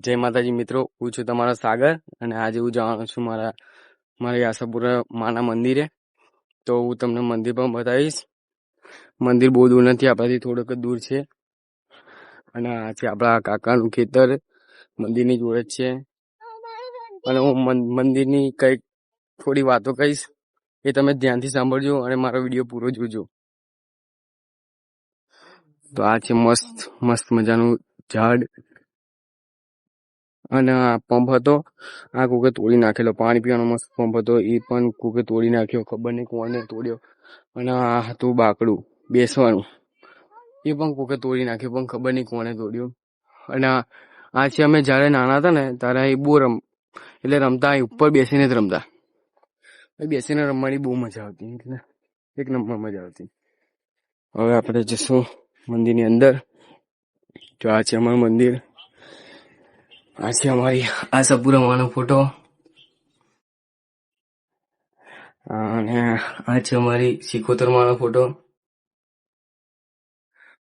જય માતાજી મિત્રો, હું છું તમારો સાગર અને આજે હું જવાનો છું મારી આશાપુરા માના મંદિરે. તો હું તમને મંદિર પણ બતાવીશ. મંદિર બહુ દૂર નથી, આપણાથી થોડુંક જ દૂર છે અને આ છે આપણા કાકાનું ખેતર, મંદિરની જોડે જ છે. અને હું મંદિરની કંઈક થોડી વાતો કહીશ, એ તમે ધ્યાનથી સાંભળજો અને મારો વિડીયો પૂરો જોજો. તો આ છે મસ્ત મસ્ત મજાનું ઝાડ અને આ પંપ હતો, આ કોકે તોડી નાખેલો. પાણી પીવાનો મસ્ત પંપ હતો, એ પણ કોકે તોડી નાખ્યો, ખબર નહીં કોને તોડ્યો. અને આ હતું બાકડું બેસવાનું, એ પણ કોકે તોડી નાખ્યું, પણ ખબર નહીં કોને તોડ્યું. અને આ છે અમે જયારે નાના હતા ને ત્યારે એ બહુ એટલે રમતા, ઉપર બેસીને જ રમતા. બેસીને રમવાની બહુ મજા આવતી, એટલે એક નંબર મજા આવતી. હવે આપણે જશું મંદિરની અંદર. તો આ છે અમારું મંદિર, આ છે અમારી આશાપુરા માનો ફોટો અને આ છે અમારી સિકોતર માનો ફોટો.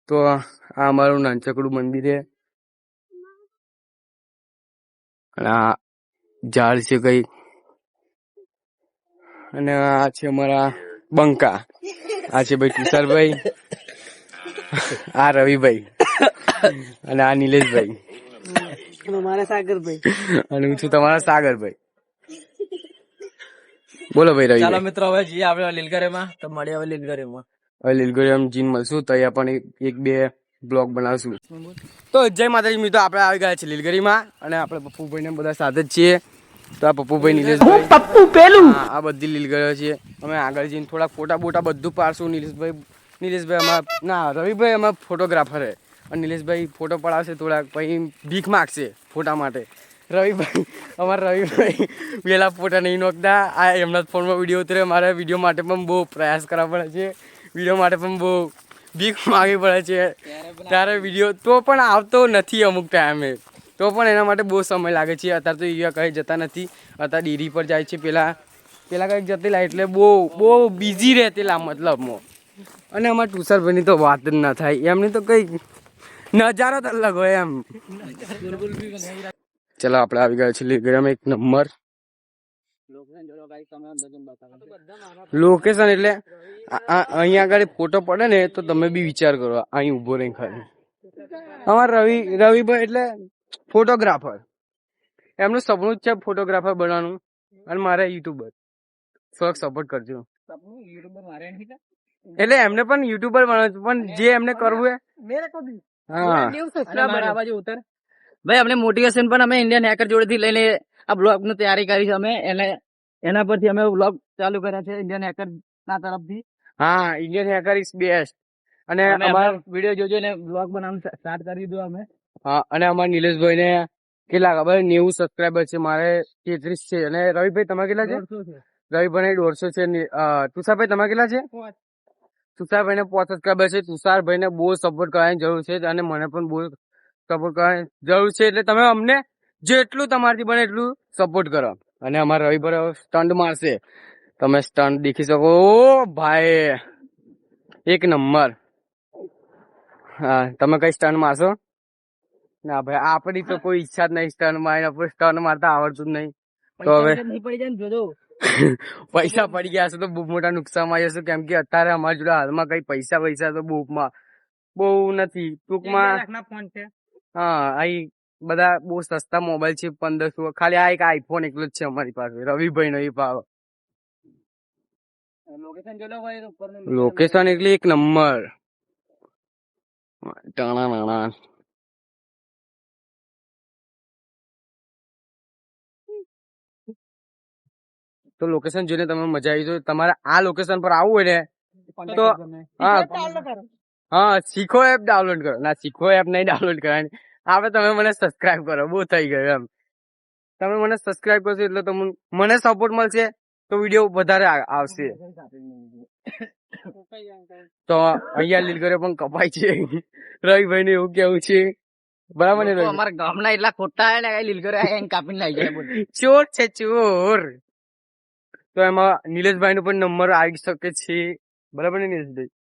તો આ અમારું નાનચકડું મંદિર છે અને આ ઝાડ છે કઈ. અને આ છે અમારા બંકા, આ છે ભાઈ તુષારભાઈ, આ રવિભાઈ અને આ નિલેશભાઈ અને હું છું તમારા સાગરભાઈ. બોલો ભાઈ રવિ. ચાલો મિત્રો, હવે જઈએ આપણે લીલગરેમાં. તો મળીએ હવે લીલગરેમાં. હવે લીલગોરિયામ જીન મળશું, તો અહીંયા પણ એક બે બ્લોગ બનાવશું. તો જય માતાજી મિત્રો, આપણે આવી ગયા છે લીલગરીમાં અને આપણે પપ્પુભાઈ ને બધા સાથે જ છીએ. તો આ પપ્પુભાઈ નિલેશભાઈ, પપ્પુ પેલું આ બધી લીલગરીઓ છે. અમે આગળ જઈને થોડા ફોટા બોટા બધું પાડશું. નિલેશભાઈ અમારા ના રવિભાઈ અમારા ફોટોગ્રાફર હે અને નિલેશભાઈ ફોટો પડાવશે થોડાક, પછી ભીખ માગશે ફોટા માટે. રવિભાઈ પેલા ફોટા નહીં નોખતા, આ એમના જ ફોનમાં વિડીયો ઉતરે. મારા વિડીયો માટે પણ બહુ પ્રયાસ કરવા પડે છે, વિડીયો માટે પણ બહુ ભીખ માગવી પડે છે. ત્યારે વિડીયો તો પણ આવતો નથી અમુક ટાઈમે, તો પણ એના માટે બહુ સમય લાગે છે. અત્યારે તો એવા કંઈ જતા નથી, અત્યારે ડેરી પર જાય છે. પેલા કંઈક જતેલા, એટલે બહુ બિઝી રહેતેલા મતલબમાં. અને અમારા તુષારભાઈની તો વાત જ ના થાય, એમની તો કંઈક નજારો જ અલગ હોય એમ. ચલો આપણે આવી ગયા છીએ લીલગરીમાં એક નંબર લોકેશન. એટલે અહીંયા આગળ ફોટો પડે ને તો તમે બી વિચાર કરો, અહીં ઉભો રહી ખાલી. અમારા રવિભાઈ એટલે ફોટોગ્રાફર, એમનું સપનું જ છે ફોટોગ્રાફર બનવાનું અને મારે યુટ્યુબર. થોડોક સપોર્ટ કરજો. એટલે એમને પણ યુટ્યુબર બનવાનું, પણ જે એમને કરવું હા. ભાઈ અમને મોટિવેશન પણ અમે ઇન્ડિયન હેકર જોડેથી લઈને આ બ્લોગ ની તૈયારી કરી છે. અમે એના પરથી અમે બ્લોગ ચાલુ કર્યા છે ઇન્ડિયન હેકર ના તરફથી. હા, ઇન્ડિયન હેકર ઇઝ બેસ્ટ. અને અમારા વિડીયો જોજો ને બ્લોગ બનાવવાનું સ્ટાર્ટ કરી દીધું અમે. હા, અને અમારા નિલેશભાઈ ને કેટલા ખબર 90 સબસ્ક્રાઈબર છે, મારે 33 છે. અને રવિભાઈ તમારે કેટલા છે? રવિભાઈ 150 છે. તુષારભાઈ તમારે કેટલા છે? તુષારભાઈ ને 5 સબસ્ક્રાઈબર છે. તુષારભાઈ ને બહુ સપોર્ટ કરવાની જરૂર છે અને મને પણ બહુ સપોર્ટ કરવાની જરૂર છે. એટલે તમે અમને જેટલું તમારાથી બને એટલું સપોર્ટ કરો. અને અમારા રવિભાઈ સ્ટન્ટ મારશે, તમે સ્ટન્ટ દેખી શકો. ઓ ભાઈ એક નંબર. હા, તમે કઈ સ્ટન્ટ મારશો? ના ભાઈ, આપડી તો કોઈ ઈચ્છા જ નહીં સ્ટન્ટ મારીને, સ્ટન્ટ મારતા આવડતું જ નહીં. તો હવે પૈસા પડી ગયા છે તો બહુ મોટા નુકસાનમાં જશે, કેમ કે અત્યારે અમારી જોડે હાલમાં કઈ પૈસા તો બહુ નથી. ટૂંકમાં હા, અહીં બધા બહુ સસ્તા મોબાઈલ છે, 1500. ખાલી આ એક આઈફોન એકલો જ છે અમારી પાસે, રવિભાઈ નો. એ ભાવ લોકેશન એટલે એક નંબર. ટાણા તો લોકેશન જોઈને તમે મજા આવી. તો તમારે આ લોકેશન પર આવવું હોય ને તો હા, શીખો એપ ડાઉનલોડ કરો. ના, શીખો એપ નહીં ડાઉનલોડ કરવાની, આપણે તમે મને સબસ્ક્રાઇબ કરો, બહુ થઈ ગયું એમ. તમે મને સબસ્ક્રાઇબ કરશો એટલે તમને મને સપોર્ટ મળશે, તો વિડીયો વધારે આવશે. તો અહીંયા લીલગરે પણ કપાય છે. રવિભાઈ ને એવું કેવું છે, બરાબર ને? અમારા ગામના એટલા ખોટા હે ને, લીલગરે કાપીને લઈ જાય. ચોર છે ચોર. તો એમાં નિલેશભાઈ નો પણ નંબર આવી શકે છે, બરાબર ને નિલેશભાઈ?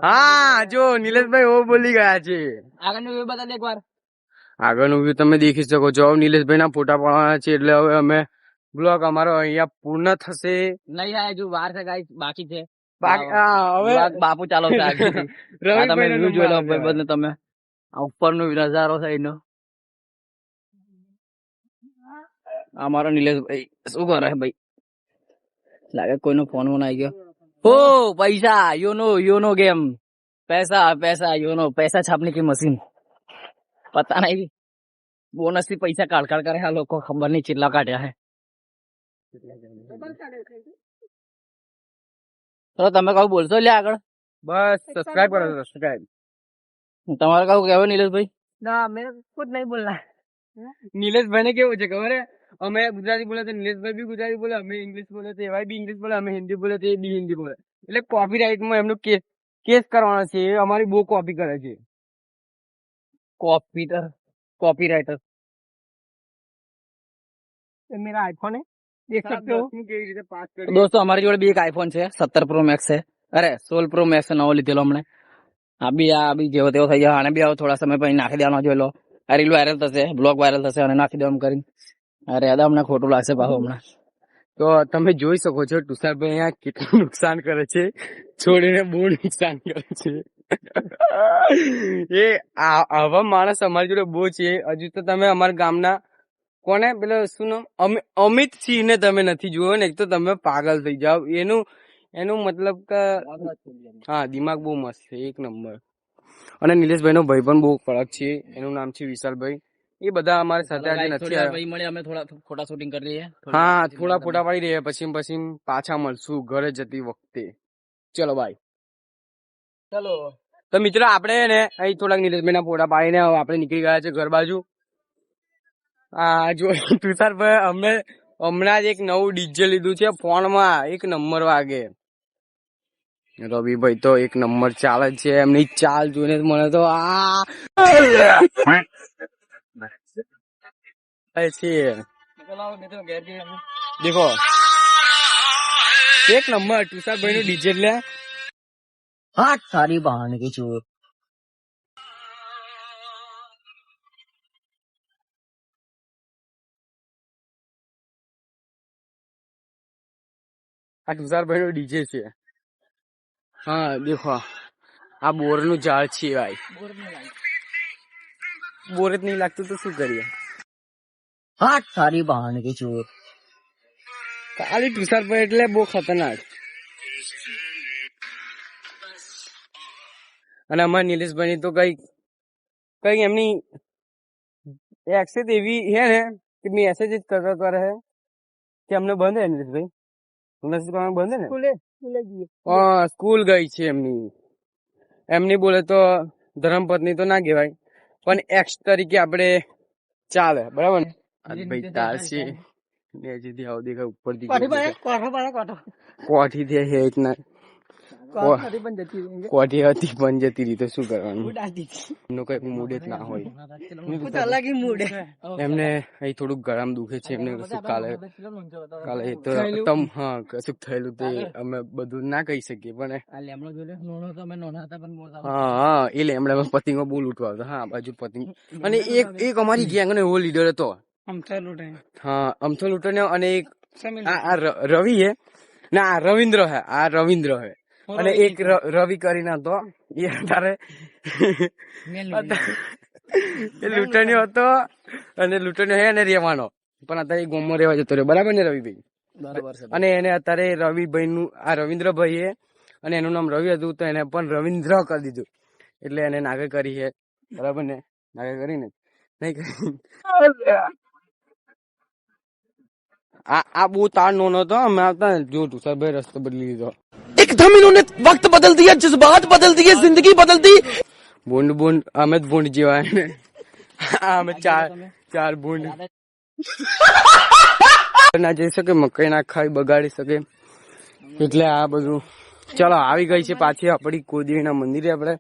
હા, જો નિલેશભાઈ ઓ બોલી ગયા છે. આગળનું બતા દે એકવાર. આગળનું વ્યૂ તમે દેખી શકો છો. હવે નિલેશભાઈ ના ફોટા પાડવાના છે એટલે હવે અમે બ્લોગ અમારો અહીંયા પૂર્ણ થશે. નહીં આ હજુ વાર છે ગાઈસ, બાકી છે. હવે બ્લોગ બાપુ ચાલો છે આગળથી. આ તમે રવિભાઈનો વ્યૂ જોઈ લો નંબર આવે. ભાઈબંધ તમે. આ ઉપરનો નજારો છે એનો. અમારો નિલેશભાઈ શું કરે છે ભાઈ? લાગે કોઈનો ફોન આવી ગયો. हो पैसा योनो गेम पैसा योनो पैसा छापने की मशीन पता नहीं बोनस થી પૈસા કાઢ કરે આ લોકો ખબર નહીં કેટલા કાઢ્યા હે તો તમે કહું બોલશો લે આગળ બસ સબસ્ક્રાઇબ કરો સબસ્ક્રાઇબ. તમારે કહું કહેવું નિલેશભાઈ ना मेरे कुछ नहीं बोलना है. નિલેશભાઈ ને કેવું છે ખબર હે? અમે ગુજરાતી બોલે તો નિલેશભાઈ બી ગુજરાતી બોલે, અમે ઇંગ્લિશ બોલે તો એવાય બી ઇંગ્લિશ બોલે, અમે હિન્દી બોલે તો એ બી હિન્દી બોલે. એટલે કોપીરાઇટ માં એમનું કેસ કરવાનો છે. એ અમારી બહુ કોપી કરે છે. કોપીરાઇટર ये मेरा आईफोन है, देख सकते हो. કેવી રીતે પાસ કરી દોસ્તો અમારી જોડે બી એક આઈફોન છે 17 પ્રો મેક્સ છે અરે 16 પ્રો મેક્સ નવો લીધેલો હમણે આ બી જેવો તેવો થઈ જાય આને બી હવે થોડા સમય પછી નાખી દેવાનો જોઈ લો આ રીલ વાયરલ થશે બ્લોગ વાયરલ થશે અને નાખી દેવાનું કરીને અરે દાદા અમને ખોટું લાગશે પાછું હમણાં તો તમે જોઈ શકો છો તુષારભાઈ અહીંયા કેટલું નુકસાન કરે છે. છોડીને બહુ નુકસાન કરે છે. એ આવા માણસ અમારી જોડે બહુ છે. હજુ તો તમે અમારા ગામના કોને પેલો શું નામ અમિત સિંહ ને તમે નથી જોયો ને, એક તો તમે પાગલ થઈ જાવ. એનું મતલબ કે હા દિમાગ બહુ મસ્ત છે, એક નંબર. અને નિલેશભાઈ નો ભાઈ પણ બહુ કડક છે, એનું નામ છે વિશાલભાઈ. એ બધા અમારી સાથે આજે નથી આવ્યા. ભાઈ મળે અમે થોડા ફોટા શૂટિંગ કરી લઈએ હા થોડા ફોટા પાડી રહ્યા, પછી પાછા મળશું ઘરે જતી વખતે. ચલો બાય. ચલો તો મિત્રો આપણે ને અહીં થોડાક નિલેશભાઈ ના ફોટા પાડીને હવે આપણે નીકળી ગયા છે ઘર બાજુ. આ જો તુષારભાઈ હમણાં જ એક નવું ડીજે લીધું છે ફોનમાં, એક નંબર વાગે. રવિભાઈ તો એક નંબર ચાલે છે, એમની ચાલ જોઈને મને તો દેખો એક નંબર તુષારભાઈ નું ડીજે એટલે હાથ સારી બહાને કે ચોર આ તુષારભાઈ નું ડીજે છે. હા દેખો આ બોર નું ઝાડ છે ભાઈ. બોર જ નહીં લાગતું તો શું કરીએ. હાથ સારી બહાને કે ચોર ખાલી તુષારભાઈ એટલે બહુ ખતરનાક. અને અમારા નિલેશભાઈ ની તો કઈ એમની એક્સેસ એવી હે ને કે મેસેજ જ કરતા કરે હે કે અમને બંધ હે નિલેશભાઈ મેસેજ કરવાનું બંધ હે ને. स्कूल गई. હા સ્કૂલ ગઈ છે એમની બોલે તો ધર્મપત્ની તો ના કહેવાય પણ એક્સ તરીકે આપણે ચાલે બરાબર ને. ભાઈ તાર છે નીચેથી આવ દેખાય ઉપરથી કોઠી થી હે એક ના કોઠી હતી પણ જતી રહી તો શું કરવાનું, એમનું કઈ મૂડ જ ના હોય. कुछ अलग ही मूड है. એમને અહીં થોડુંક ગળામ દુખે છે એમને કશું કાલે એ તો હા કશું થયેલું તે અમે બધું ના કહી શકીએ પણ હા એ લેમડામાં પતિંગો બહુ લૂંટવા આવતા. હા બાજુ પતિંગ અને એક અમારી ગેંગ નો એવો લીડર હતો. हम तो लूटे. હા અમથો લૂંટો અને એક આ રવિ હે ના આ રવિન્દ્ર હે, આ રવિન્દ્ર હે અને એક રવિ કરીને હતો એ અત્યારે એ લૂંટણીઓ હતો અને લૂંટણીઓ હે અને રેવાનો પણ અત્યારે એ ગામમાં રહેવા જતો રહ્યો બરાબર ને રવિભાઈ. બરાબર છે અને એને અત્યારે રવિભાઈ નું આ રવિન્દ્રભાઈ હે અને એનું નામ રવિ હતું તો એને પણ રવિન્દ્ર કરી દીધું એટલે એને નાગે કરી છે બરાબર ને. નાગે કરીને નહીં કરી આ બહુ તાર નોનો હતો. અમે આવતા જો તુષારભાઈ રસ્તો બદલી લીધો. एकदम इन्होंने वक्त बदल दिया, जज्बात बदल दिए, जिंदगी बदल दी. બોન્ડ અમે જ બોન્ડ જેવા હે ને. અમે ચાર બોન્ડ ના જઈ શકે, મકાઈ ના ખાઈ બગાડી શકે એટલે આ બધું. ચલો આવી ગઈ છે પાછી આપડી કુળદેવી ના મંદિરે. આપણે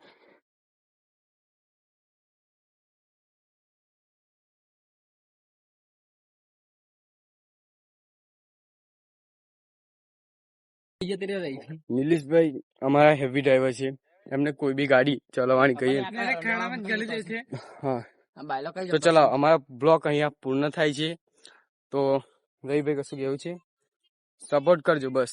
નિલેશભાઈ અમારા હેવી ડ્રાઈવર છે, એમને કોઈ બી ગાડી ચલાવવાની કહીએ હા બાયલો કઈ તો ચલો અમારા બ્લોગ અહીંયા પૂર્ણ થાય છે. તો રવિભાઈ કશું કેવું છે? સપોર્ટ કરજો બસ.